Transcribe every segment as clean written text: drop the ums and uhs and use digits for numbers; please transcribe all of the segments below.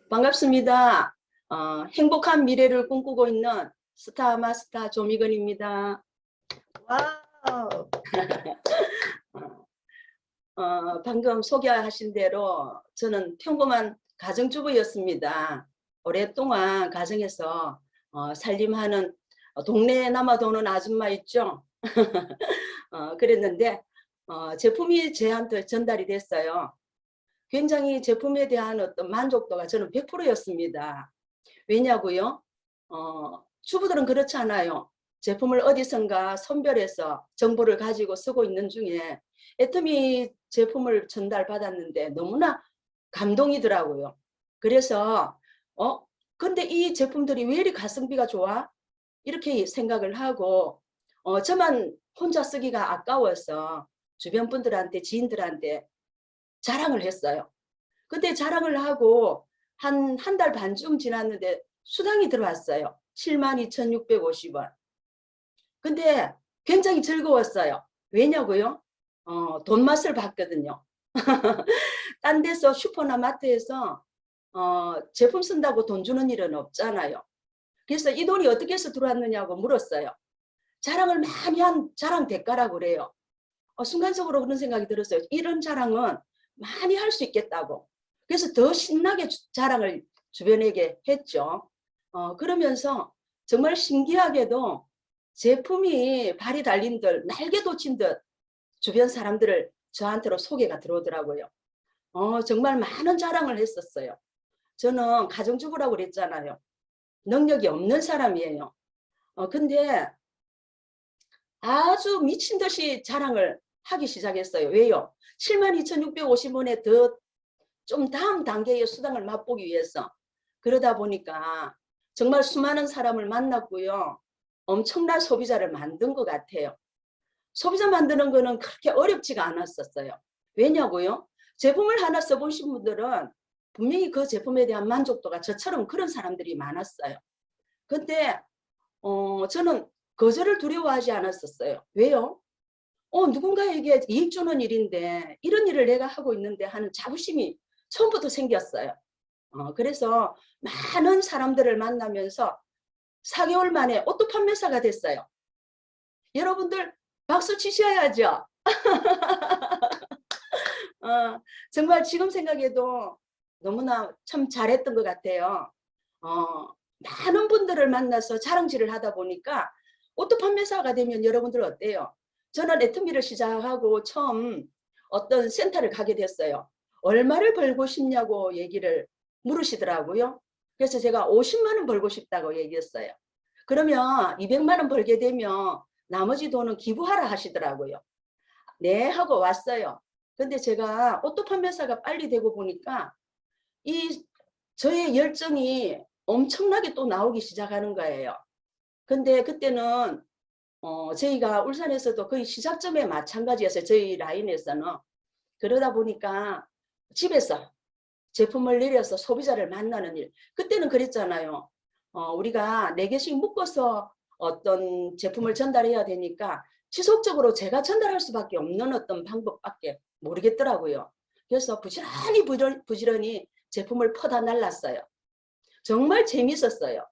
반갑습니다. 행복한 미래를 꿈꾸고 있는 스타 마스터 조미근입니다. 와우. 방금 소개하신 대로 저는 평범한 가정주부였습니다. 오랫동안 가정에서 살림하는 동네에 남아도는 아줌마 있죠? 그랬는데 제품이 저한테 전달이 됐어요. 굉장히 제품에 대한 어떤 만족도가 저는 100%였습니다. 왜냐고요? 주부들은 그렇지 않아요. 제품을 어디선가 선별해서 정보를 가지고 쓰고 있는 중에 애터미 제품을 전달받았는데 너무나 감동이더라고요. 그래서 근데 이 제품들이 왜 이리 가성비가 좋아? 이렇게 생각을 하고 저만 혼자 쓰기가 아까워서 주변 분들한테 지인들한테 자랑을 했어요. 그때 자랑을 하고 한 달 반쯤 지났는데 수당이 들어왔어요. 72,650원. 근데 굉장히 즐거웠어요. 왜냐고요? 돈 맛을 봤거든요. 딴 데서 슈퍼나 마트에서 제품 쓴다고 돈 주는 일은 없잖아요. 그래서 이 돈이 어떻게 해서 들어왔느냐고 물었어요. 자랑을 많이 한 자랑 대가라고 그래요. 순간적으로 그런 생각이 들었어요. 이런 자랑은 많이 할 수 있겠다고. 그래서 더 신나게 자랑을 주변에게 했죠. 그러면서 정말 신기하게도 제품이 발이 달린 듯 날개 돋친 듯 주변 사람들을 저한테로 소개가 들어오더라고요. 정말 많은 자랑을 했었어요. 저는 가정주부라고 그랬잖아요. 능력이 없는 사람이에요. 근데 아주 미친 듯이 자랑을 하기 시작했어요. 왜요? 72,650원에 더 좀 다음 단계의 수당을 맛보기 위해서. 그러다 보니까 정말 수많은 사람을 만났고요. 엄청난 소비자를 만든 것 같아요. 소비자 만드는 거는 그렇게 어렵지가 않았었어요. 왜냐고요? 제품을 하나 써보신 분들은 분명히 그 제품에 대한 만족도가 저처럼 그런 사람들이 많았어요. 근데 저는 거절을 두려워하지 않았었어요. 왜요? 누군가에게 이익 주는 일인데 이런 일을 내가 하고 있는데 하는 자부심이 처음부터 생겼어요. 그래서 많은 사람들을 만나면서 4개월 만에 오토 판매사가 됐어요. 여러분들 박수 치셔야죠. 정말 지금 생각해도 너무나 참 잘했던 것 같아요. 많은 분들을 만나서 자랑질을 하다 보니까 오토 판매사가 되면 여러분들 어때요? 저는 애터미를 시작하고 처음 어떤 센터를 가게 됐어요. 얼마를 벌고 싶냐고 얘기를 물으시더라고요. 그래서 제가 50만 원 벌고 싶다고 얘기했어요. 그러면 200만 원 벌게 되면 나머지 돈은 기부하라 하시더라고요. 네 하고 왔어요. 근데 제가 오토 판매사가 빨리 되고 보니까 이 저의 열정이 엄청나게 또 나오기 시작하는 거예요. 근데 그때는 저희가 울산에서도 거의 시작점에 마찬가지였어요. 저희 라인에서는. 그러다 보니까 집에서 제품을 내려서 소비자를 만나는 일. 그때는 그랬잖아요. 우리가 4개씩 묶어서 어떤 제품을 전달해야 되니까 지속적으로 제가 전달할 수밖에 없는 어떤 방법밖에 모르겠더라고요. 그래서 부지런히 제품을 퍼다 날랐어요. 정말 재밌었어요.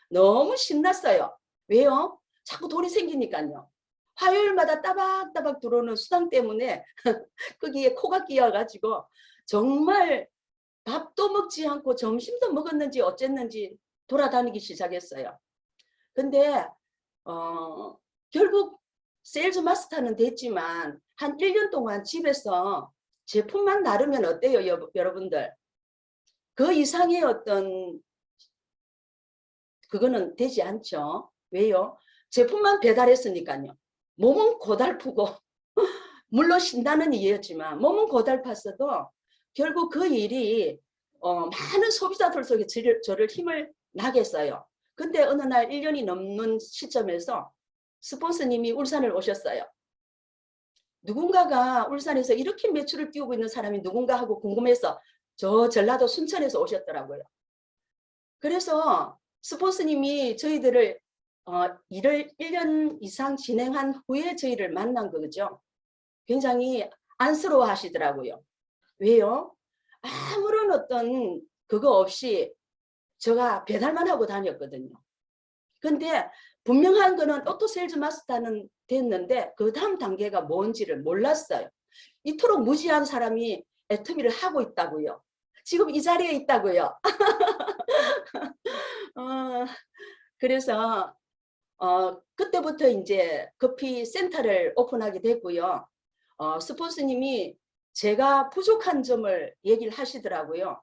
너무 신났어요. 왜요? 자꾸 돈이 생기니까요. 화요일마다 따박따박 들어오는 수당 때문에 거기에 코가 끼어가지고 정말 밥도 먹지 않고 점심도 먹었는지 어쨌는지 돌아다니기 시작했어요. 근데 결국 세일즈 마스터는 됐지만 한 1년 동안 집에서 제품만 나르면 어때요, 여러분들? 그 이상의 어떤 그거는 되지 않죠. 왜요? 제품만 배달했으니까요. 몸은 고달프고 물론 신다는 이유였지만 몸은 고달팠어도 결국 그 일이 많은 소비자들 속에 저를 힘을 나게 했어요. 근데 어느 날 1년이 넘는 시점에서 스폰서님이 울산을 오셨어요. 누군가가 울산에서 이렇게 매출을 띄우고 있는 사람이 누군가 하고 궁금해서 저 전라도 순천에서 오셨더라고요. 그래서 스폰서님이 저희들을 일을 1년 이상 진행한 후에 저희를 만난 거죠. 굉장히 안쓰러워 하시더라고요. 왜요? 아무런 어떤 그거 없이 제가 배달만 하고 다녔거든요. 근데 분명한 거는 오토세일즈 마스터는 됐는데 그 다음 단계가 뭔지를 몰랐어요. 이토록 무지한 사람이 애터미를 하고 있다고요. 지금 이 자리에 있다고요. 그래서 그때부터 이제 커피 센터를 오픈하게 됐고요. 스폰서님이 제가 부족한 점을 얘기를 하시더라고요.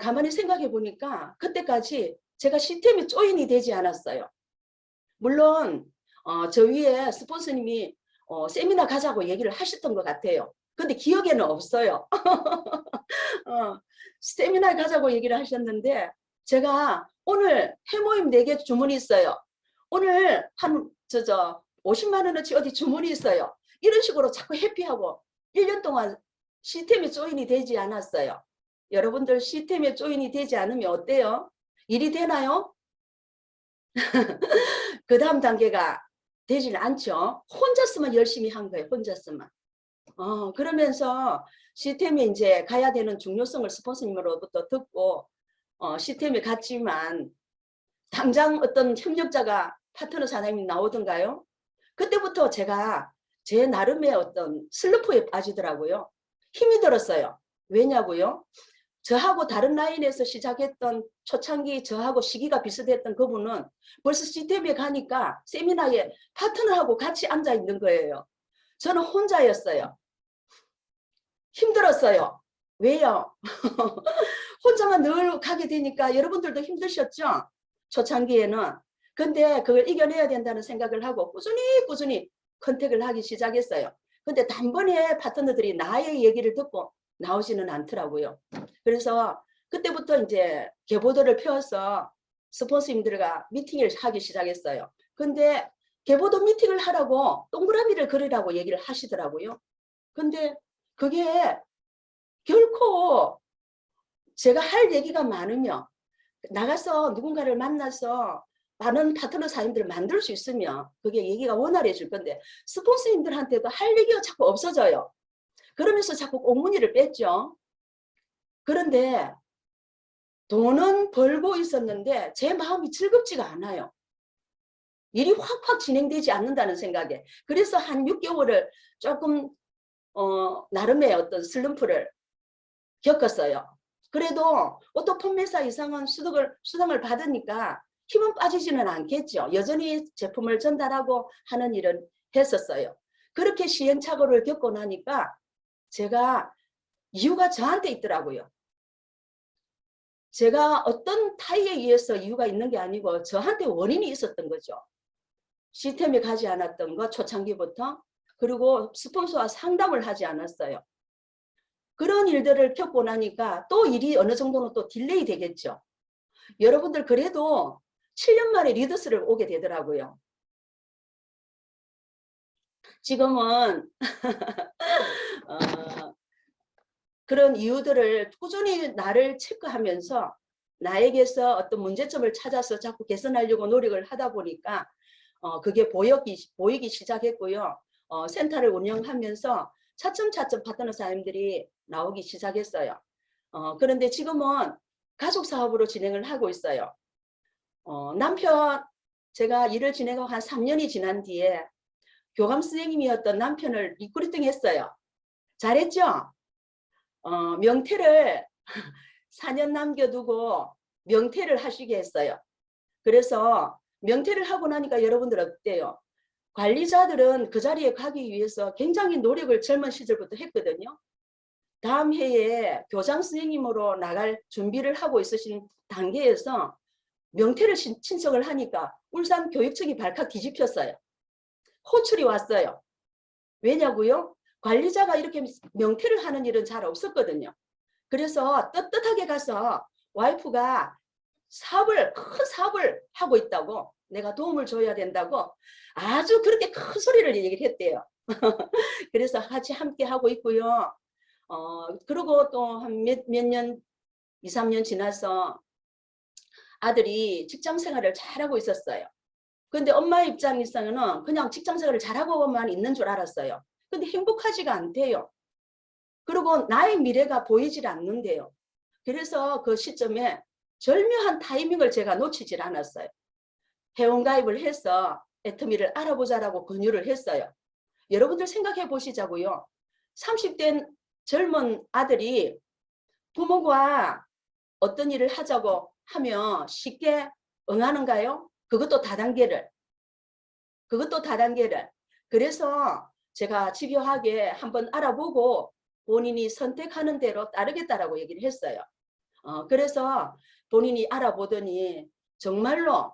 가만히 생각해 보니까 그때까지 제가 시스템에 조인이 되지 않았어요. 물론 저 위에 스폰서님이 세미나 가자고 얘기를 하셨던 것 같아요. 근데 기억에는 없어요. 세미나 가자고 얘기를 하셨는데 제가 오늘 회모임 4개 주문이 있어요. 오늘 한 50만 원어치 어디 주문이 있어요. 이런 식으로 자꾸 회피하고 1년 동안 시스템에 조인이 되지 않았어요. 여러분들 시스템에 조인이 되지 않으면 어때요? 일이 되나요? 그 다음 단계가 되지는 않죠. 혼자서만 열심히 한 거예요. 혼자서만. 그러면서 시스템에 이제 가야 되는 중요성을 스폰서님으로부터 듣고 시스템에 갔지만 당장 어떤 협력자가 파트너 사장님이 나오던가요? 그때부터 제가 제 나름의 어떤 슬럼프에 빠지더라고요. 힘이 들었어요. 왜냐고요? 저하고 다른 라인에서 시작했던 초창기 저하고 시기가 비슷했던 그분은 벌써 시스템에 가니까 세미나에 파트너하고 같이 앉아 있는 거예요. 저는 혼자였어요. 힘들었어요. 왜요? 혼자만 늘 가게 되니까 여러분들도 힘드셨죠? 초창기에는. 근데 그걸 이겨내야 된다는 생각을 하고 꾸준히 컨택을 하기 시작했어요. 근데 단번에 파트너들이 나의 얘기를 듣고 나오지는 않더라고요. 그래서 그때부터 이제 계보도를 펴서 스폰서님들과 미팅을 하기 시작했어요. 근데 계보도 미팅을 하라고 동그라미를 그리라고 얘기를 하시더라고요. 근데 그게 결코 제가 할 얘기가 많으며 나가서 누군가를 만나서 많은 파트너 사님들을 만들 수 있으면 그게 얘기가 원활해질 건데 스폰서님들한테도 할 얘기가 자꾸 없어져요. 그러면서 자꾸 꽁무니를 뺐죠. 그런데 돈은 벌고 있었는데 제 마음이 즐겁지가 않아요. 일이 확확 진행되지 않는다는 생각에. 그래서 한 6개월을 조금 나름의 어떤 슬럼프를 겪었어요. 그래도 오토 판매사 이상은 수당을 받으니까 힘은 빠지지는 않겠죠. 여전히 제품을 전달하고 하는 일은 했었어요. 그렇게 시행착오를 겪고 나니까 제가 이유가 저한테 있더라고요. 제가 어떤 타이에 의해서 이유가 있는 게 아니고 저한테 원인이 있었던 거죠. 시스템에 가지 않았던 거 초창기부터. 그리고 스폰서와 상담을 하지 않았어요. 그런 일들을 겪고 나니까 또 일이 어느 정도는 또 딜레이 되겠죠. 여러분들 그래도 7년 만에 리더스를 오게 되더라고요. 지금은 그런 이유들을 꾸준히 나를 체크하면서 나에게서 어떤 문제점을 찾아서 자꾸 개선하려고 노력을 하다 보니까 그게 보이기 시작했고요. 센터를 운영하면서 차츰차츰 파트너 사람들이 나오기 시작했어요. 그런데 지금은 가족 사업으로 진행을 하고 있어요. 남편, 제가 일을 진행하고 한 3년이 지난 뒤에 교감 선생님이었던 남편을 리크루팅 했어요. 잘했죠? 명퇴를 4년 남겨두고 명퇴를 하시게 했어요. 그래서 명퇴를 하고 나니까 여러분들 어때요? 관리자들은 그 자리에 가기 위해서 굉장히 노력을 젊은 시절부터 했거든요. 다음 해에 교장 선생님으로 나갈 준비를 하고 있으신 단계에서 명퇴를 신청을 하니까 울산 교육청이 발칵 뒤집혔어요. 호출이 왔어요. 왜냐고요? 관리자가 이렇게 명퇴를 하는 일은 잘 없었거든요. 그래서 떳떳하게 가서 와이프가 큰 사업을 하고 있다고, 내가 도움을 줘야 된다고 아주 그렇게 큰 소리를 얘기를 했대요. 그래서 같이 함께 하고 있고요. 그리고 또 한 몇 년, 2, 3년 지나서 아들이 직장 생활을 잘하고 있었어요. 근데 엄마 입장에서는 그냥 직장 생활을 잘하고만 있는 줄 알았어요. 근데 행복하지가 않대요. 그리고 나의 미래가 보이질 않는데요. 그래서 그 시점에 절묘한 타이밍을 제가 놓치질 않았어요. 회원가입을 해서 애터미를 알아보자라고 권유를 했어요. 여러분들 생각해 보시자고요. 30대 젊은 아들이 부모가 어떤 일을 하자고 하면 쉽게 응하는가요? 그것도 다단계를. 그래서 제가 집요하게 한번 알아보고 본인이 선택하는 대로 따르겠다라고 얘기를 했어요. 그래서 본인이 알아보더니 정말로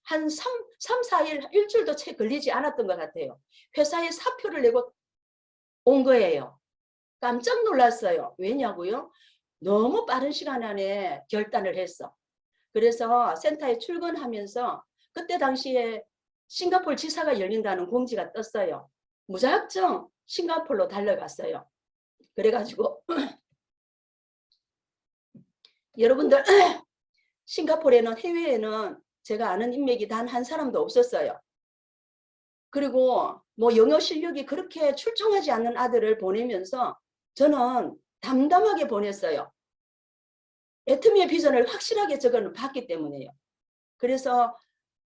한 4일, 일주일도 채 걸리지 않았던 것 같아요. 회사에 사표를 내고 온 거예요. 깜짝 놀랐어요. 왜냐고요? 너무 빠른 시간 안에 결단을 했어. 그래서 센터에 출근하면서 그때 당시에 싱가포르 지사가 열린다는 공지가 떴어요. 무작정 싱가포르로 달려갔어요. 그래가지고 여러분들 싱가포르에는 해외에는 제가 아는 인맥이 단 한 사람도 없었어요. 그리고 뭐 영어 실력이 그렇게 출중하지 않는 아들을 보내면서 저는 담담하게 보냈어요. 애터미의 비전을 확실하게 저거는 봤기 때문에요. 그래서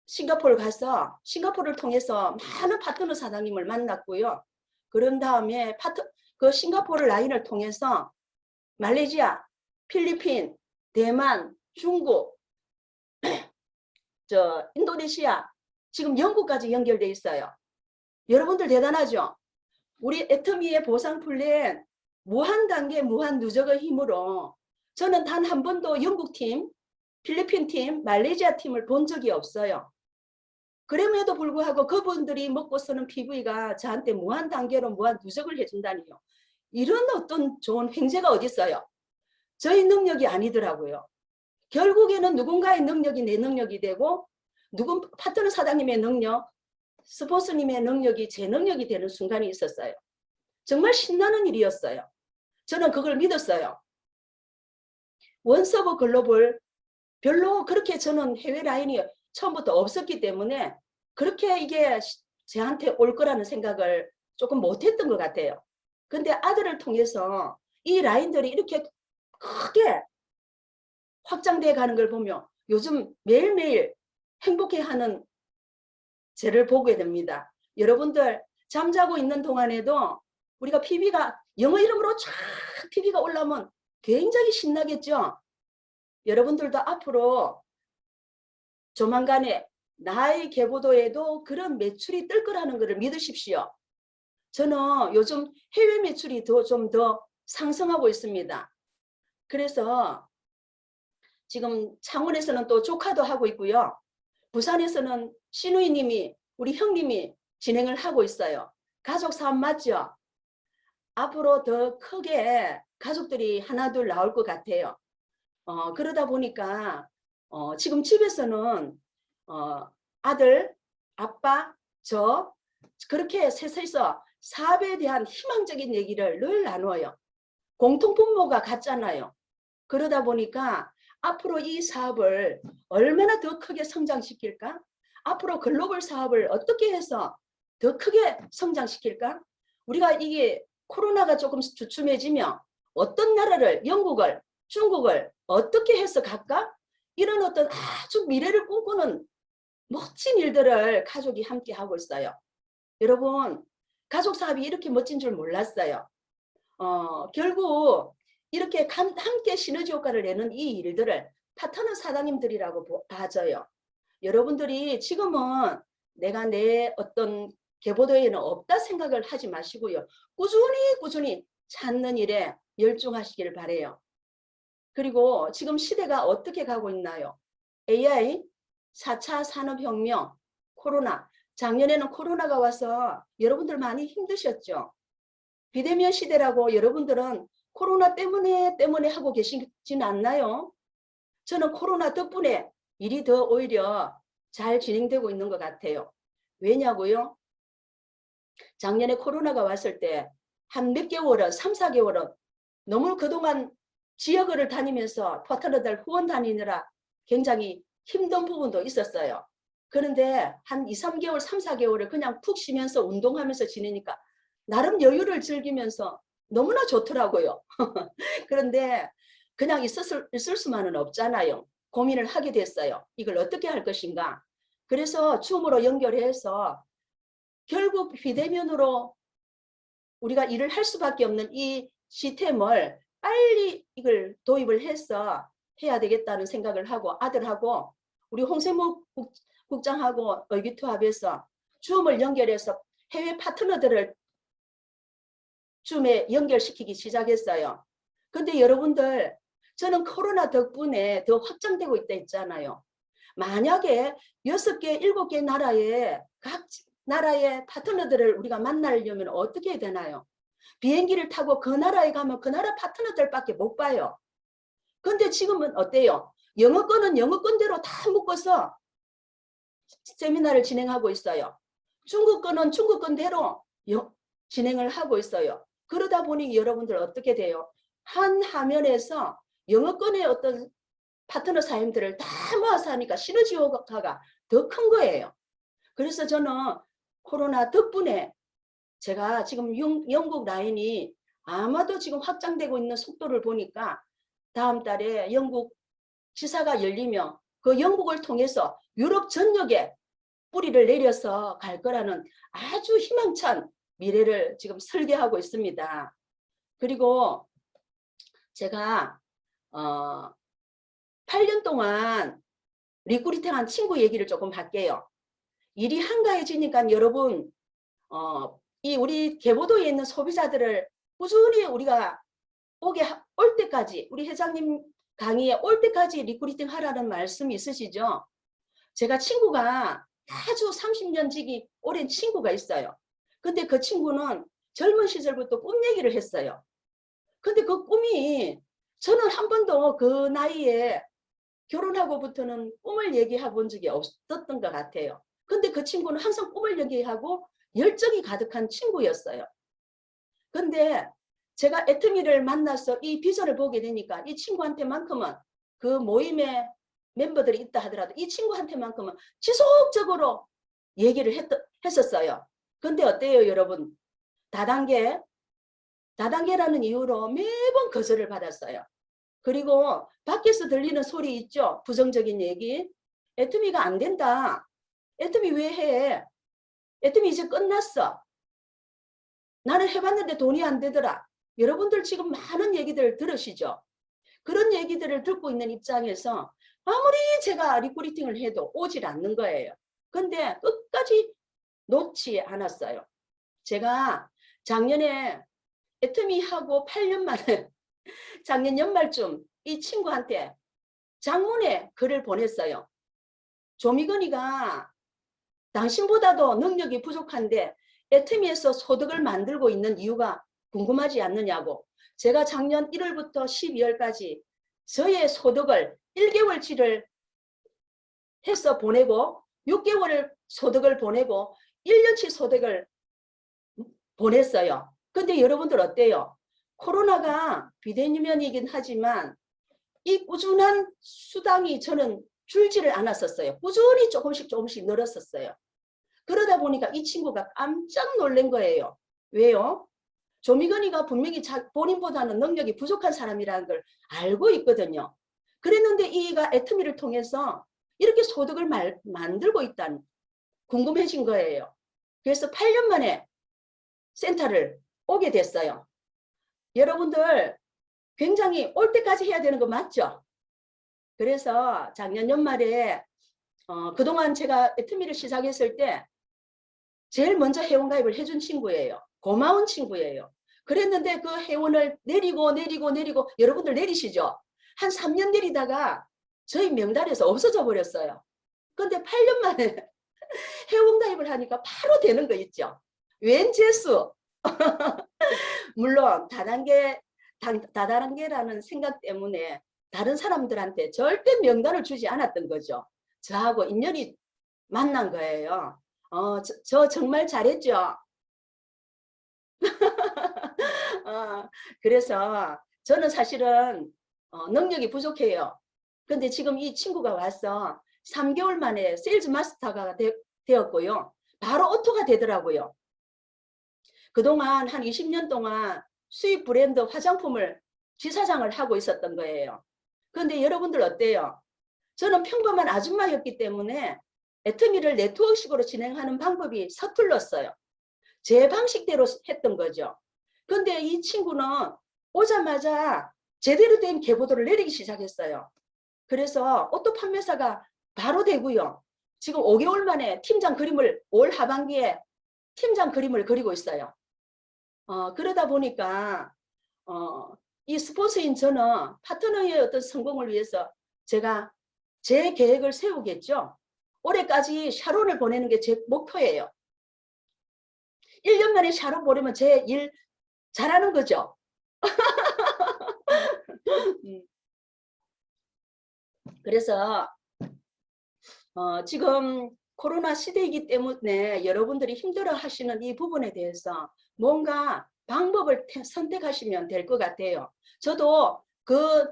싱가포르 가서 싱가포르를 통해서 많은 파트너 사장님을 만났고요. 그런 다음에 그 싱가포르 라인을 통해서 말레이시아, 필리핀, 대만, 중국, 인도네시아, 지금 영국까지 연결돼 있어요. 여러분들 대단하죠? 우리 애터미의 보상 플랜 무한 단계, 무한 누적의 힘으로 저는 단 한 번도 영국 팀, 필리핀 팀, 말레이시아 팀을 본 적이 없어요. 그럼에도 불구하고 그분들이 먹고 쓰는 PV가 저한테 무한 단계로 무한 누적을 해준다니요. 이런 어떤 좋은 횡재가 어디 있어요? 저희 능력이 아니더라고요. 결국에는 누군가의 능력이 내 능력이 되고 파트너 사장님의 능력, 스포츠님의 능력이 제 능력이 되는 순간이 있었어요. 정말 신나는 일이었어요. 저는 그걸 믿었어요. 원서브 글로벌 별로 그렇게 저는 해외 라인이 처음부터 없었기 때문에 그렇게 이게 저한테 올 거라는 생각을 조금 못했던 것 같아요. 근데 아들을 통해서 이 라인들이 이렇게 크게 확장돼 가는 걸 보면 요즘 매일매일 행복해하는 쟤를 보게 됩니다. 여러분들 잠자고 있는 동안에도 우리가 PB가 영어 이름으로 쫙 TV가 올라오면 굉장히 신나겠죠? 여러분들도 앞으로 조만간에 나의 계보도에도 그런 매출이 뜰 거라는 것을 믿으십시오. 저는 요즘 해외 매출이 좀 더 상승하고 있습니다. 그래서 지금 창원에서는 또 조카도 하고 있고요. 부산에서는 시누이님이 우리 형님이 진행을 하고 있어요. 가족 사업 맞죠? 앞으로 더 크게 가족들이 하나둘 나올 것 같아요. 그러다 보니까 지금 집에서는 아들, 아빠, 저 그렇게 셋이서 사업에 대한 희망적인 얘기를 늘 나눠요. 공통분모가 같잖아요. 그러다 보니까 앞으로 이 사업을 얼마나 더 크게 성장시킬까? 앞으로 글로벌 사업을 어떻게 해서 더 크게 성장시킬까? 우리가 이게 코로나가 조금 주춤해지면 어떤 나라를, 영국을, 중국을 어떻게 해서 갈까? 이런 어떤 아주 미래를 꿈꾸는 멋진 일들을 가족이 함께 하고 있어요. 여러분, 가족 사업이 이렇게 멋진 줄 몰랐어요. 결국 이렇게 함께 시너지 효과를 내는 이 일들을 파트너 사장님들이라고 봐져요. 여러분들이 지금은 내가 내 어떤 계보도에는 없다 생각을 하지 마시고요. 꾸준히 찾는 일에 열중하시길 바래요. 그리고 지금 시대가 어떻게 가고 있나요? AI, 4차 산업혁명, 코로나. 작년에는 코로나가 와서 여러분들 많이 힘드셨죠? 비대면 시대라고 여러분들은 코로나 때문에 하고 계시진 않나요? 저는 코로나 덕분에 일이 더 오히려 잘 진행되고 있는 것 같아요. 왜냐고요? 작년에 코로나가 왔을 때 한 몇 개월은 3, 4개월은 너무 그동안 지역을 다니면서 파트너들 후원 다니느라 굉장히 힘든 부분도 있었어요. 그런데 한 2, 3개월, 3, 4개월을 그냥 푹 쉬면서 운동하면서 지내니까 나름 여유를 즐기면서 너무나 좋더라고요. 그런데 그냥 있을 수만은 없잖아요. 고민을 하게 됐어요. 이걸 어떻게 할 것인가. 그래서 줌으로 연결해서 결국 비대면으로 우리가 일을 할 수밖에 없는 이 시스템을 빨리 이걸 도입을 해서 해야 되겠다는 생각을 하고 아들하고 우리 홍세무 국장하고 의기투합해서 줌을 연결해서 해외 파트너들을 줌에 연결시키기 시작했어요. 근데 여러분들 저는 코로나 덕분에 더 확장되고 있다 했잖아요. 만약에 6개, 7개 나라에 각 나라의 파트너들을 우리가 만나려면 어떻게 해야 되나요? 비행기를 타고 그 나라에 가면 그 나라 파트너들밖에 못 봐요. 근데 지금은 어때요? 영어권은 영어권대로 다 묶어서 세미나를 진행하고 있어요. 중국권은 중국권대로 진행을 하고 있어요. 그러다 보니 여러분들 어떻게 돼요? 한 화면에서 영어권의 어떤 파트너 사임들을 다 모아서 하니까 시너지 효과가 더 큰 거예요. 그래서 저는 코로나 덕분에 제가 지금 영국 라인이 아마도 지금 확장되고 있는 속도를 보니까 다음 달에 영국 지사가 열리면 그 영국을 통해서 유럽 전역에 뿌리를 내려서 갈 거라는 아주 희망찬 미래를 지금 설계하고 있습니다. 그리고 제가 8년 동안 리크루팅한 친구 얘기를 조금 할게요. 일이 한가해지니까 여러분 이 우리 계보도에 있는 소비자들을 꾸준히 우리가 올 때까지 우리 회장님 강의에 올 때까지 리크루팅 하라는 말씀이 있으시죠? 제가 친구가 아주 30년 지기 오랜 친구가 있어요. 근데 그 친구는 젊은 시절부터 꿈 얘기를 했어요. 근데 그 꿈이 저는 한 번도 그 나이에 결혼하고부터는 꿈을 얘기해 본 적이 없었던 것 같아요. 근데 그 친구는 항상 꿈을 얘기하고 열정이 가득한 친구였어요. 근데 제가 애터미를 만나서 이 비전을 보게 되니까 이 친구한테만큼은 그 모임에 멤버들이 있다 하더라도 이 친구한테만큼은 지속적으로 얘기를 했었어요. 근데 어때요, 여러분? 다단계라는 이유로 매번 거절을 받았어요. 그리고 밖에서 들리는 소리 있죠? 부정적인 얘기. 애터미가 안 된다. 애터미 왜 해? 애터미 이제 끝났어. 나는 해봤는데 돈이 안 되더라. 여러분들 지금 많은 얘기들 들으시죠? 그런 얘기들을 듣고 있는 입장에서 아무리 제가 리크루팅을 해도 오질 않는 거예요. 근데 끝까지 놓지 않았어요. 제가 작년에 애터미하고 8년 만에 작년 연말쯤 이 친구한테 장문에 글을 보냈어요. 조미건이가 당신보다도 능력이 부족한데 애터미에서 소득을 만들고 있는 이유가 궁금하지 않느냐고. 제가 작년 1월부터 12월까지 저의 소득을 1개월치를 해서 보내고 6개월 소득을 보내고 1년치 소득을 보냈어요. 근데 여러분들 어때요? 코로나가 비대면이긴 하지만 이 꾸준한 수당이 저는 줄지를 않았었어요. 꾸준히 조금씩 늘었었어요. 그러다 보니까 이 친구가 깜짝 놀란 거예요. 왜요? 조미건이가 분명히 본인보다는 능력이 부족한 사람이라는 걸 알고 있거든요. 그랬는데 이가 애터미를 통해서 이렇게 소득을 만들고 있다는 궁금해진 거예요. 그래서 8년 만에 센터를 오게 됐어요. 여러분들 굉장히 올 때까지 해야 되는 거 맞죠? 그래서 작년 연말에 그동안 제가 애터미를 시작했을 때 제일 먼저 회원가입을 해준 친구예요. 고마운 친구예요. 그랬는데 그 회원을 내리고 여러분들 내리시죠? 한 3년 내리다가 저희 명단에서 없어져 버렸어요. 근데 8년 만에 회원가입을 하니까 바로 되는 거 있죠. 웬 재수. 물론 다단계라는 생각 때문에 다른 사람들한테 절대 명단을 주지 않았던 거죠. 저하고 인연이 만난 거예요. 저 정말 잘했죠. 그래서 저는 사실은 능력이 부족해요. 근데 지금 이 친구가 와서 3개월 만에 세일즈 마스터가 되었고요. 바로 오토가 되더라고요. 그동안 한 20년 동안 수입 브랜드 화장품을 지사장을 하고 있었던 거예요. 그런데 여러분들 어때요? 저는 평범한 아줌마였기 때문에 애터미를 네트워크식으로 진행하는 방법이 서툴렀어요. 제 방식대로 했던 거죠. 그런데 이 친구는 오자마자 제대로 된 계보도를 내리기 시작했어요. 그래서 오토 판매사가 바로 되고요. 지금 5개월 만에 팀장 그림을 올 하반기에 팀장 그림을 그리고 있어요. 그러다 보니까 이 스폰서인 저는 파트너의 어떤 성공을 위해서 제가 제 계획을 세우겠죠. 올해까지 샤론을 보내는 게 제 목표예요. 1년 만에 샤론 보내면 제 일 잘하는 거죠. 그래서 지금 코로나 시대이기 때문에 여러분들이 힘들어 하시는 이 부분에 대해서 뭔가 방법을 선택하시면 될 것 같아요. 저도 그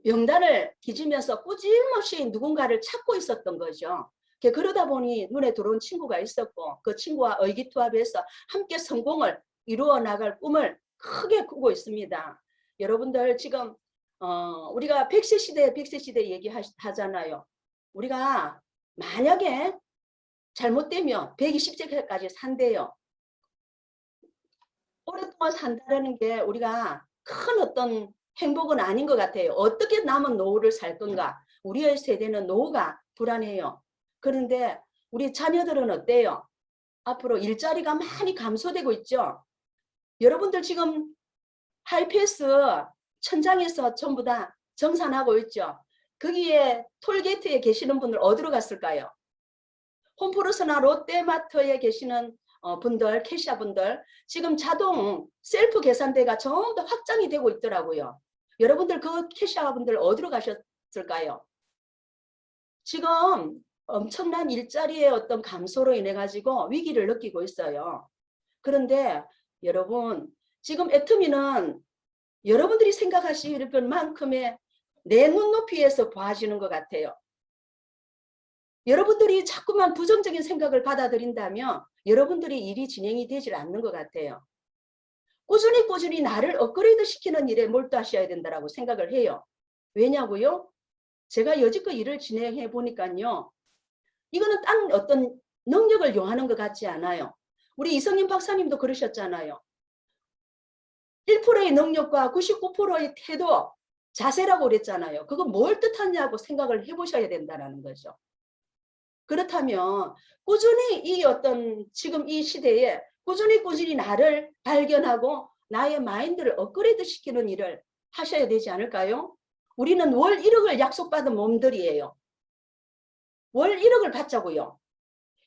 명단을 뒤지면서 꾸준히 누군가를 찾고 있었던 거죠. 그러다 보니 눈에 들어온 친구가 있었고 그 친구와 의기투합해서 함께 성공을 이루어 나갈 꿈을 크게 꾸고 있습니다. 여러분들 지금 우리가 100세 시대 얘기하잖아요. 우리가 만약에 잘못되면 120세까지 산대요. 오랫동안 산다는 게 우리가 큰 어떤 행복은 아닌 것 같아요. 어떻게 남은 노후를 살 건가? 우리의 세대는 노후가 불안해요. 그런데 우리 자녀들은 어때요? 앞으로 일자리가 많이 감소되고 있죠. 여러분들 지금 하이패스 천장에서 전부 다 정산하고 있죠. 거기에 톨게이트에 계시는 분들 어디로 갔을까요? 홈플러스나 롯데마트에 계시는 분들, 캐시아 분들 지금 자동 셀프 계산대가 전부 다 확장이 되고 있더라고요. 여러분들 그 캐시아 분들 어디로 가셨을까요? 지금 엄청난 일자리의 어떤 감소로 인해 가지고 위기를 느끼고 있어요. 그런데 여러분 지금 애터미는 여러분들이 생각하시는 만큼의 내 눈높이에서 봐지는 것 같아요. 여러분들이 자꾸만 부정적인 생각을 받아들인다면 여러분들이 일이 진행이 되질 않는 것 같아요. 꾸준히 나를 업그레이드 시키는 일에 몰두하셔야 된다고 생각을 해요. 왜냐고요? 제가 여지껏 일을 진행해 보니까요. 이거는 딴 어떤 능력을 요하는 것 같지 않아요. 우리 이성님 박사님도 그러셨잖아요. 1%의 능력과 99%의 태도, 자세라고 그랬잖아요. 그거 뭘 뜻하냐고 생각을 해보셔야 된다는 거죠. 그렇다면 꾸준히 이 어떤 지금 이 시대에 꾸준히 나를 발견하고 나의 마인드를 업그레이드 시키는 일을 하셔야 되지 않을까요? 우리는 월 1억을 약속받은 몸들이에요. 월 1억을 받자고요.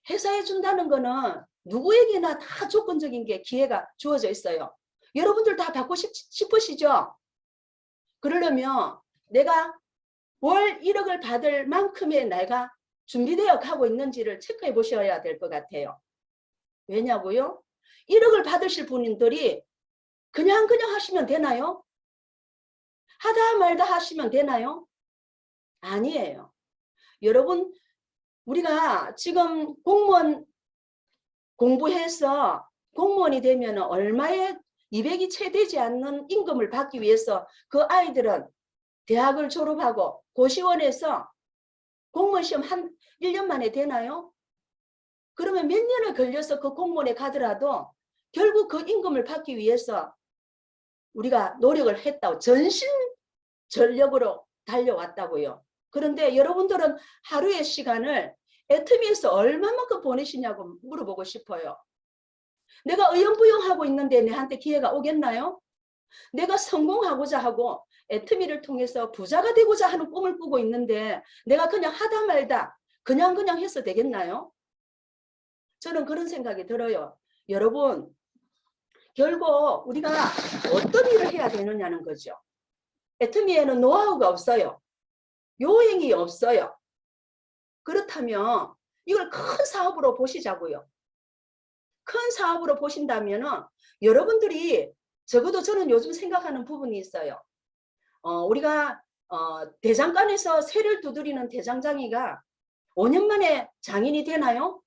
회사에 준다는 거는 누구에게나 다 조건적인 게 기회가 주어져 있어요. 여러분들 다 받고 싶으시죠? 그러려면 내가 월 1억을 받을 만큼의 내가 준비되어 가고 있는지를 체크해 보셔야 될 것 같아요. 왜냐고요? 1억을 받으실 분들이 그냥 하시면 되나요? 하다 말다 하시면 되나요? 아니에요. 여러분 우리가 지금 공무원 공부해서 공무원이 되면 얼마의 200이 채 되지 않는 임금을 받기 위해서 그 아이들은 대학을 졸업하고 고시원에서 공무원 시험 한 1년 만에 되나요? 그러면 몇 년을 걸려서 그 공무원에 가더라도 결국 그 임금을 받기 위해서 우리가 노력을 했다고 전신 전력으로 달려왔다고요. 그런데 여러분들은 하루의 시간을 애터미에서 얼마만큼 보내시냐고 물어보고 싶어요. 내가 의연부영하고 있는데 내한테 기회가 오겠나요? 내가 성공하고자 하고 애터미를 통해서 부자가 되고자 하는 꿈을 꾸고 있는데 내가 그냥 하다 말다 그냥 해서 되겠나요? 저는 그런 생각이 들어요. 여러분 결국 우리가 어떤 일을 해야 되느냐는 거죠. 애터미에는 노하우가 없어요. 요행이 없어요. 그렇다면 이걸 큰 사업으로 보시자고요. 큰 사업으로 보신다면 여러분들이 적어도 저는 요즘 생각하는 부분이 있어요. 우리가 대장간에서 쇠를 두드리는 대장장이가 5년 만에 장인이 되나요?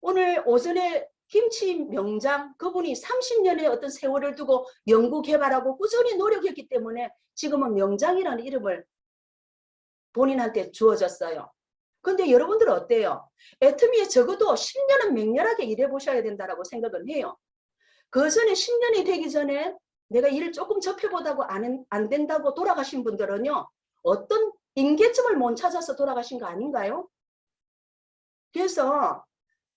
오늘 오전에 김치 명장 그분이 30년의 어떤 세월을 두고 연구 개발하고 꾸준히 노력했기 때문에 지금은 명장이라는 이름을 본인한테 주어졌어요. 근데 여러분들은 어때요? 애터미에 적어도 10년은 맹렬하게 일해보셔야 된다고 생각은 해요. 그 전에 10년이 되기 전에 내가 일을 조금 접해보다고 안 된다고 돌아가신 분들은요. 어떤 임계점을 못 찾아서 돌아가신 거 아닌가요? 그래서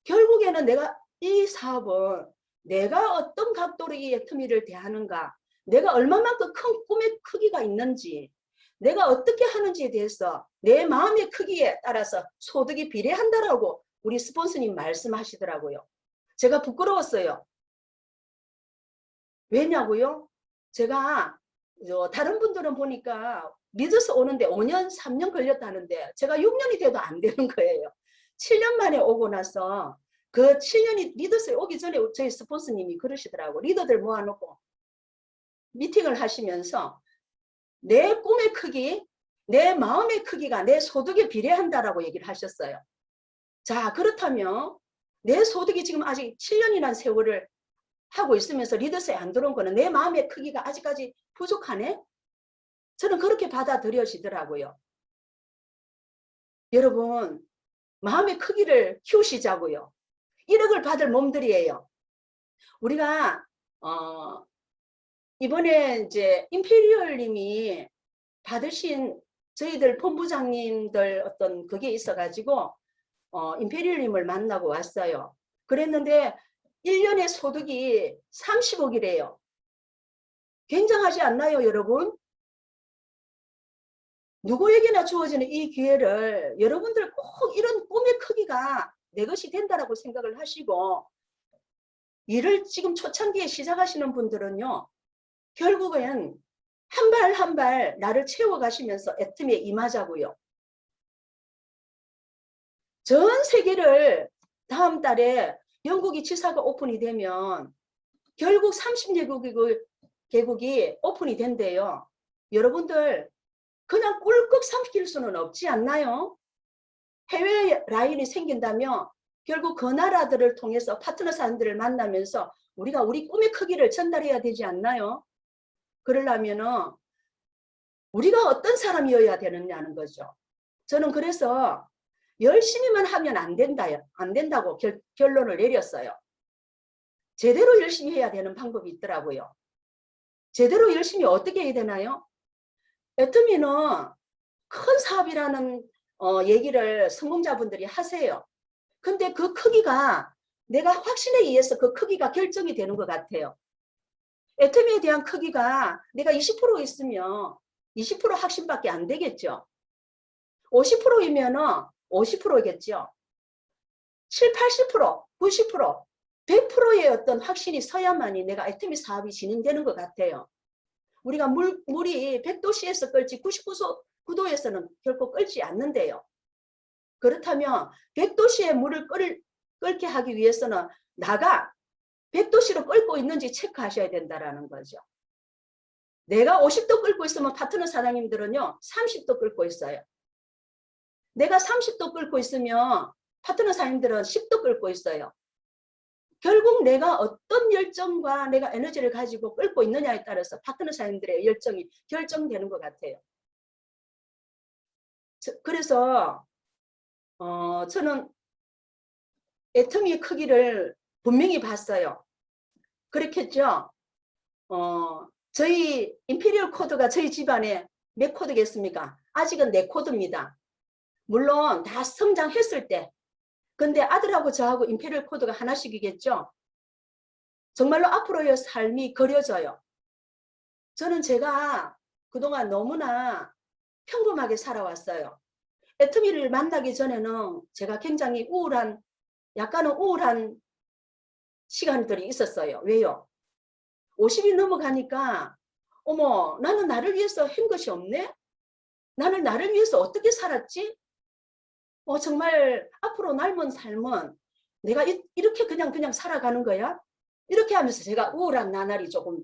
결국에는 내가 이 사업은 내가 어떤 각도로 이 애터미를 대하는가, 내가 얼마만큼 큰 꿈의 크기가 있는지, 내가 어떻게 하는지에 대해서 내 마음의 크기에 따라서 소득이 비례한다라고 우리 스폰서님 말씀하시더라고요. 제가 부끄러웠어요. 왜냐고요? 제가 다른 분들은 보니까 믿어서 오는데 5년, 3년 걸렸다는데 제가 6년이 돼도 안 되는 거예요. 7년 만에 오고 나서 그 7년이 리더스에 오기 전에 저희 스폰서님이 그러시더라고. 리더들 모아놓고 미팅을 하시면서 내 꿈의 크기, 내 마음의 크기가 내 소득에 비례한다라고 얘기를 하셨어요. 자, 그렇다면 내 소득이 지금 아직 7년이라는 세월을 하고 있으면서 리더스에 안 들어온 거는 내 마음의 크기가 아직까지 부족하네? 저는 그렇게 받아들여지더라고요. 여러분, 마음의 크기를 키우시자고요. 1억을 받을 몸들이에요. 우리가 이번에 이제 임페리얼님이 받으신 저희들 본부장님들 어떤 그게 있어가지고 임페리얼님을 만나고 왔어요. 그랬는데 1년의 소득이 30억이래요. 굉장하지 않나요, 여러분? 누구에게나 주어지는 이 기회를 여러분들 꼭 이런 꿈의 크기가 내 것이 된다라고 생각을 하시고 일을 지금 초창기에 시작하시는 분들은요. 결국엔 한 발 한 발 나를 채워가시면서 애터미에 임하자고요. 전 세계를 다음 달에 영국이 지사가 오픈이 되면 결국 30개국이 오픈이 된대요. 여러분들 그냥 꿀꺽 삼킬 수는 없지 않나요? 해외 라인이 생긴다면 결국 그 나라들을 통해서 파트너 사람들을 만나면서 우리가 우리 꿈의 크기를 전달해야 되지 않나요? 그러려면 우리가 어떤 사람이어야 되느냐는 거죠. 저는 그래서 열심히만 하면 안 된다고 결론을 내렸어요. 제대로 열심히 해야 되는 방법이 있더라고요. 제대로 열심히 어떻게 해야 되나요? 애터미는 큰 사업이라는 얘기를 성공자분들이 하세요. 근데 그 크기가 내가 확신에 의해서 그 크기가 결정이 되는 것 같아요. 애터미에 대한 크기가 내가 20% 있으면 20% 확신밖에 안 되겠죠. 50%이면 50%겠죠. 7, 80%, 90%, 100%의 어떤 확신이 서야만이 내가 애터미 사업이 진행되는 것 같아요. 우리가 물이 100도씨에서 끓지 99도에서는 결코 끓지 않는데요. 그렇다면 100도씨의 물을 끓게 하기 위해서는 나가 100도씨로 끓고 있는지 체크하셔야 된다는 거죠. 내가 50도 끓고 있으면 파트너 사장님들은요 30도 끓고 있어요. 내가 30도 끓고 있으면 파트너 사장님들은 10도 끓고 있어요. 결국 내가 어떤 열정과 내가 에너지를 가지고 끓고 있느냐에 따라서 파트너 사장님들의 열정이 결정되는 것 같아요. 그래서 저는 애터미의 크기를 분명히 봤어요. 그렇겠죠? 저희 임페리얼 코드가 저희 집안에 몇 코드겠습니까? 아직은 4코드입니다. 물론 다 성장했을 때. 근데 아들하고 저하고 임페리얼 코드가 하나씩이겠죠? 정말로 앞으로의 삶이 그려져요. 저는 제가 그동안 너무나 평범하게 살아왔어요. 애터미를 만나기 전에는 제가 굉장히 약간은 우울한 시간들이 있었어요. 왜요? 50이 넘어가니까 어머 나는 나를 위해서 한 것이 없네? 나는 나를 위해서 어떻게 살았지? 정말 앞으로 남은 삶은 내가 이렇게 그냥 살아가는 거야? 이렇게 하면서 제가 우울한 나날이 조금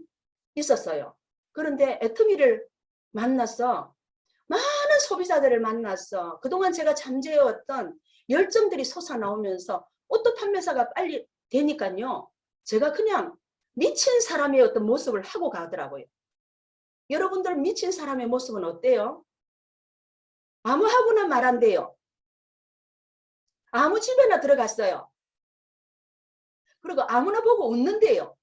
있었어요. 그런데 애터미를 만나서 많은 소비자들을 만났어. 그동안 제가 잠재웠던 열정들이 솟아나오면서 오토 판매사가 빨리 되니까요. 제가 그냥 미친 사람의 어떤 모습을 하고 가더라고요. 여러분들 미친 사람의 모습은 어때요? 아무 하고나 말 안 돼요. 아무 집에나 들어갔어요. 그리고 아무나 보고 웃는데요.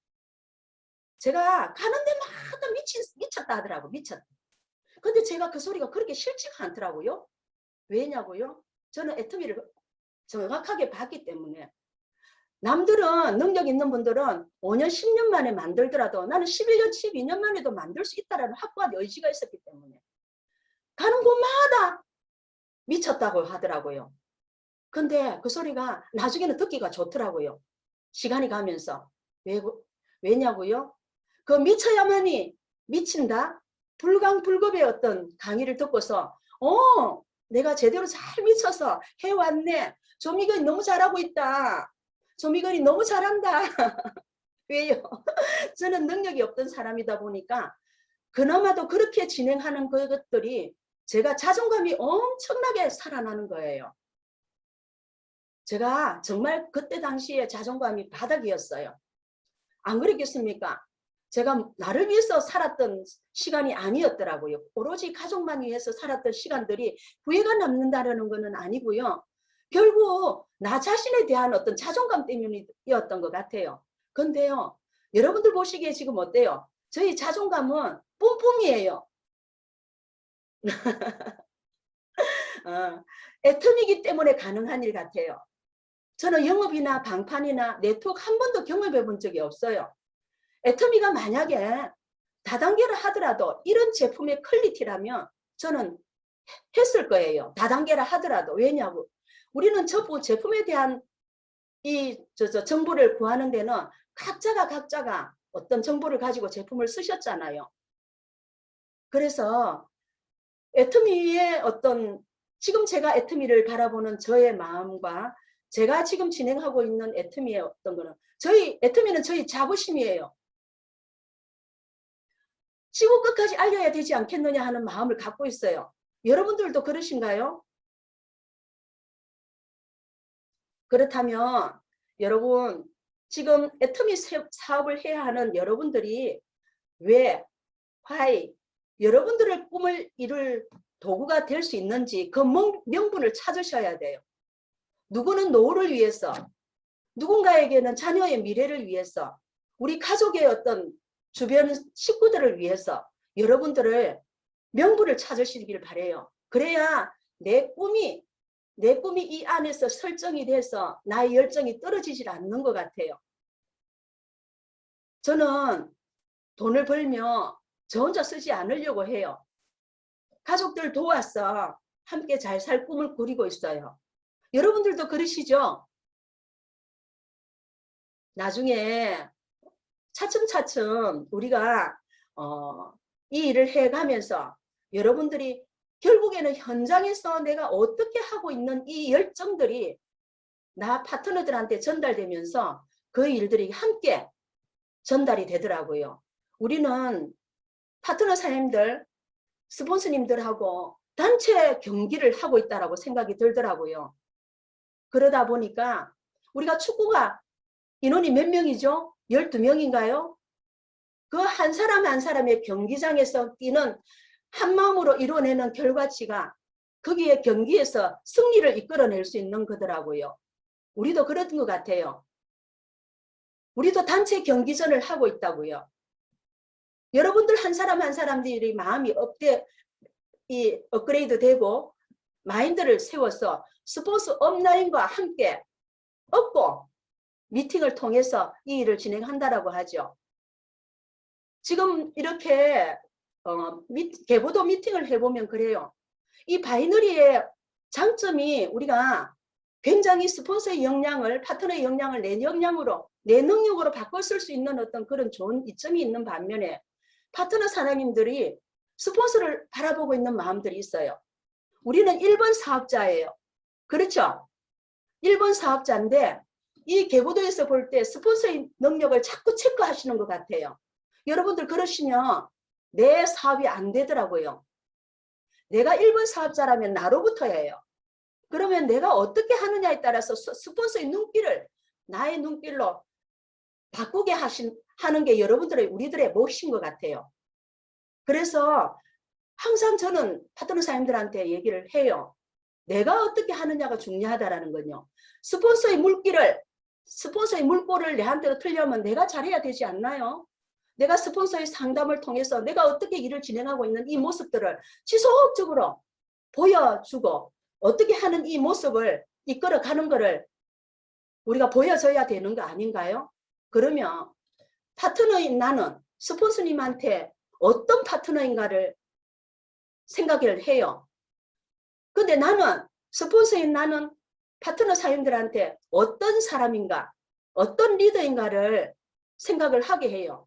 제가 가는 데마다 미쳤다 하더라고. 미쳤다. 근데 제가 그 소리가 그렇게 싫지가 않더라고요. 왜냐고요? 저는 애터미를 정확하게 봤기 때문에. 남들은 능력 있는 분들은 5년 10년 만에 만들더라도 나는 11년 12년 만에도 만들 수 있다는 확고한 의지가 있었기 때문에 가는 곳마다 미쳤다고 하더라고요. 근데 그 소리가 나중에는 듣기가 좋더라고요. 시간이 가면서. 왜냐고요? 그 미쳐야만이 미친다? 불강불급의 어떤 강의를 듣고서 내가 제대로 잘 미쳐서 해왔네. 조미근이 너무 잘하고 있다. 조미근이 너무 잘한다. 왜요? 저는 능력이 없던 사람이다 보니까 그나마도 그렇게 진행하는 그것들이 제가 자존감이 엄청나게 살아나는 거예요. 제가 정말 그때 당시에 자존감이 바닥이었어요. 안 그랬겠습니까? 제가 나를 위해서 살았던 시간이 아니었더라고요. 오로지 가족만 위해서 살았던 시간들이 후회가 남는다는 것은 아니고요. 결국 나 자신에 대한 어떤 자존감 때문이었던 것 같아요. 근데요, 여러분들 보시기에 지금 어때요? 저희 자존감은 뿜뿜이에요. 애텀이기 때문에 가능한 일 같아요. 저는 영업이나 방판이나 네트워크 한 번도 경험해 본 적이 없어요. 애터미가 만약에 다단계를 하더라도 이런 제품의 퀄리티라면 저는 했을 거예요. 다단계를 하더라도. 왜냐고? 우리는 전부 제품에 대한 정보를 구하는 데는 각자가 어떤 정보를 가지고 제품을 쓰셨잖아요. 그래서 애터미의 지금 제가 애터미를 바라보는 저의 마음과 제가 지금 진행하고 있는 애터미의 어떤 거는 애터미는 저희 자부심이에요. 지구 끝까지 알려야 되지 않겠느냐 하는 마음을 갖고 있어요. 여러분들도 그러신가요? 그렇다면 여러분 지금 애터미 사업을 해야 하는 여러분들이 왜, why, 여러분들의 꿈을 이룰 도구가 될 수 있는지 그 명분을 찾으셔야 돼요. 누구는 노후를 위해서, 누군가에게는 자녀의 미래를 위해서, 우리 가족의 어떤 주변 식구들을 위해서 여러분들을 명분을 찾으시길 바래요. 그래야 내 꿈이 이 안에서 설정이 돼서 나의 열정이 떨어지질 않는 것 같아요. 저는 돈을 벌며 저 혼자 쓰지 않으려고 해요. 가족들 도와서 함께 잘 살 꿈을 꾸리고 있어요. 여러분들도 그러시죠? 나중에 차츰차츰 우리가 이 일을 해가면서 여러분들이 결국에는 현장에서 내가 어떻게 하고 있는 이 열정들이 나 파트너들한테 전달되면서 그 일들이 함께 전달이 되더라고요. 우리는 파트너 사장님들, 스폰서님들하고 단체 경기를 하고 있다고 생각이 들더라고요. 그러다 보니까 우리가 축구가 인원이 몇 명이죠? 12명인가요? 그 한 사람 한 사람의 경기장에서 뛰는 한 마음으로 이뤄내는 결과치가 거기에 경기에서 승리를 이끌어낼 수 있는 거더라고요. 우리도 그런 것 같아요. 우리도 단체 경기전을 하고 있다고요. 여러분들 한 사람 한 사람들이 마음이 업그레이드 되고 마인드를 세워서 스포츠 업라인과 함께 업고 미팅을 통해서 이 일을 진행한다라고 하죠. 지금 이렇게 개보도 미팅을 해보면 그래요. 이 바이너리의 장점이 우리가 굉장히 스폰서의 역량을, 파트너의 역량을 내 역량으로, 내 능력으로 바꿔 쓸 수 있는 어떤 그런 좋은 이점이 있는 반면에 파트너 사장님들이 스폰서를 바라보고 있는 마음들이 있어요. 우리는 1번 사업자예요. 그렇죠? 1번 사업자인데 이 개보도에서 볼 때 스폰서의 능력을 자꾸 체크하시는 것 같아요. 여러분들 그러시면 내 사업이 안 되더라고요. 내가 1번 사업자라면 나로부터예요. 그러면 내가 어떻게 하느냐에 따라서 스폰서의 눈길을 나의 눈길로 바꾸게 하는 게 여러분들의 우리들의 몫인 것 같아요. 그래서 항상 저는 파트너사님들한테 얘기를 해요. 내가 어떻게 하느냐가 중요하다라는 건요. 스폰서의 물꼬를 내한테로 틀려면 내가 잘해야 되지 않나요? 내가 스폰서의 상담을 통해서 내가 어떻게 일을 진행하고 있는 이 모습들을 지속적으로 보여주고 어떻게 하는 이 모습을 이끌어가는 거를 우리가 보여줘야 되는 거 아닌가요? 그러면 파트너인 나는 스폰서님한테 어떤 파트너인가를 생각을 해요. 근데 나는 스폰서인 나는 파트너 사님들한테 어떤 사람인가, 어떤 리더인가를 생각을 하게 해요.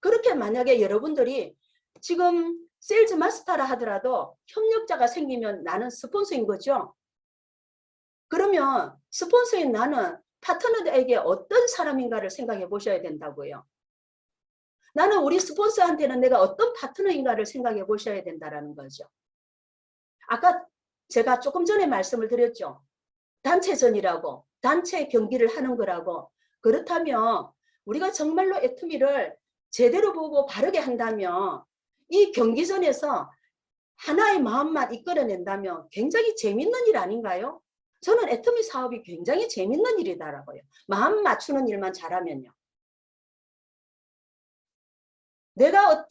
그렇게 만약에 여러분들이 지금 세일즈 마스터라 하더라도 협력자가 생기면 나는 스폰서인 거죠. 그러면 스폰서인 나는 파트너에게 어떤 사람인가를 생각해 보셔야 된다고요. 나는 우리 스폰서한테는 내가 어떤 파트너인가를 생각해 보셔야 된다는 거죠. 아까 제가 조금 전에 말씀을 드렸죠. 단체전이라고, 단체 경기를 하는 거라고. 그렇다면 우리가 정말로 애터미를 제대로 보고 바르게 한다면 이 경기전에서 하나의 마음만 이끌어낸다면 굉장히 재밌는 일 아닌가요? 저는 애터미 사업이 굉장히 재밌는 일이다라고요. 마음 맞추는 일만 잘하면요. 내가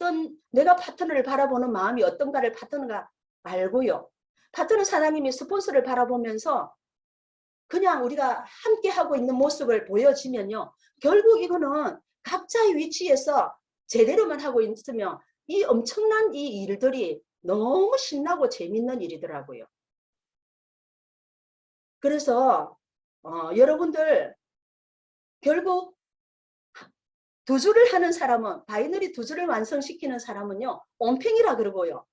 파트너를 바라보는 마음이 어떤가를 파트너가 알고요. 파트너 사장님이 스폰서를 바라보면서 그냥 우리가 함께 하고 있는 모습을 보여지면요. 결국 이거는 각자의 위치에서 제대로만 하고 있으면 이 엄청난 이 일들이 너무 신나고 재밌는 일이더라고요. 그래서 여러분들 결국 두 줄을 하는 사람은 바이너리 두 줄을 완성시키는 사람은요. 온팽이라 그러고요.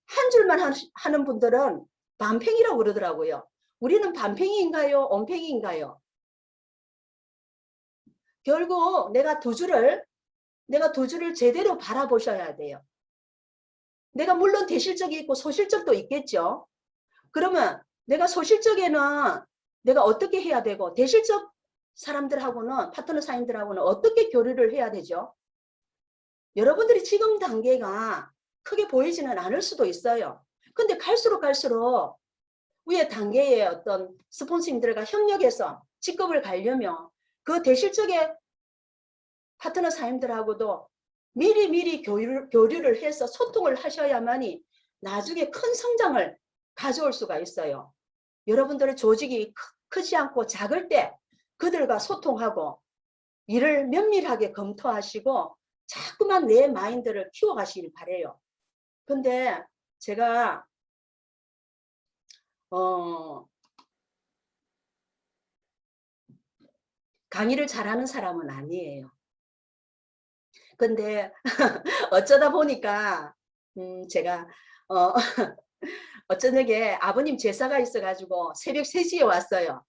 한 줄만 하는 분들은 반팽이라고 그러더라고요. 우리는 반팽이인가요? 온팽이인가요? 결국 내가 두 줄을 제대로 바라보셔야 돼요. 내가 물론 대실적이 있고 소실적도 있겠죠. 그러면 내가 소실적에는 내가 어떻게 해야 되고 대실적 사람들하고는 파트너 사인들하고는 어떻게 교류를 해야 되죠? 여러분들이 지금 단계가 크게 보이지는 않을 수도 있어요. 근데 갈수록 위에 단계의 어떤 스폰서님들과 협력해서 직급을 가려면 그 대실적의 파트너 사님들하고도 미리 교류를 해서 소통을 하셔야만이 나중에 큰 성장을 가져올 수가 있어요. 여러분들의 조직이 크지 않고 작을 때 그들과 소통하고 일을 면밀하게 검토하시고 자꾸만 내 마인드를 키워가시길 바래요. 근데 제가 강의를 잘하는 사람은 아니에요. 근데 어쩌다 보니까 제가 어쩌녁에 아버님 제사가 있어가지고 새벽 3시에 왔어요.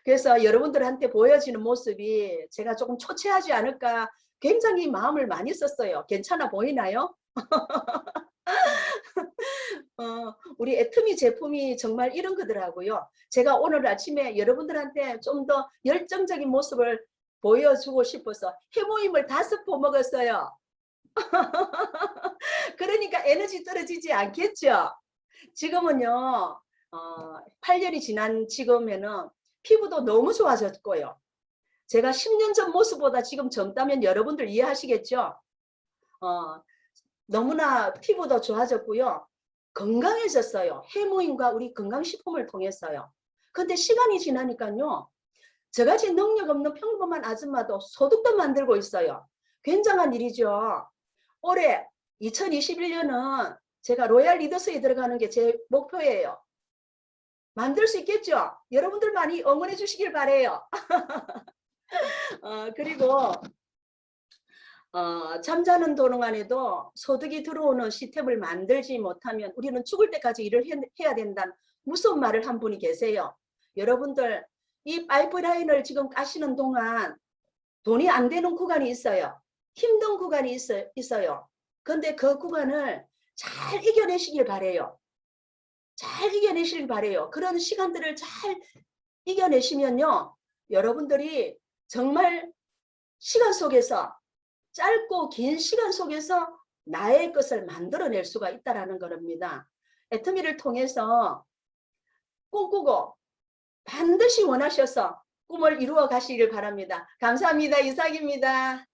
그래서 여러분들한테 보여지는 모습이 제가 조금 초췌하지 않을까 굉장히 마음을 많이 썼어요. 괜찮아 보이나요? 우리 애터미 제품이 정말 이런 거더라고요. 제가 오늘 아침에 여러분들한테 좀 더 열정적인 모습을 보여주고 싶어서 해모임을 5포 먹었어요. 그러니까 에너지 떨어지지 않겠죠? 지금은요, 8년이 지난 지금에는 피부도 너무 좋아졌고요. 제가 10년 전 모습보다 지금 젊다면 여러분들 이해하시겠죠? 너무나 피부도 좋아졌고요. 건강해졌어요. 해모임과 우리 건강식품을 통해서요. 근데 시간이 지나니까요. 저같이 능력 없는 평범한 아줌마도 소득도 만들고 있어요. 굉장한 일이죠. 올해 2021년은 제가 로얄 리더스에 들어가는 게 제 목표예요. 만들 수 있겠죠? 여러분들 많이 응원해 주시길 바래요. 그리고 잠자는 동안에도 소득이 들어오는 시스템을 만들지 못하면 우리는 죽을 때까지 일을 해야 된다는 무서운 말을 한 분이 계세요. 여러분들 이 파이프라인을 지금 까시는 동안 돈이 안 되는 구간이 있어요. 힘든 구간이 있어요. 근데 그 구간을 잘 이겨내시길 바래요. 잘 이겨내시길 바래요. 그런 시간들을 잘 이겨내시면요. 여러분들이 정말 시간 속에서 짧고 긴 시간 속에서 나의 것을 만들어낼 수가 있다는 겁니다. 애터미를 통해서 꿈꾸고 반드시 원하셔서 꿈을 이루어 가시기를 바랍니다. 감사합니다. 이삭입니다.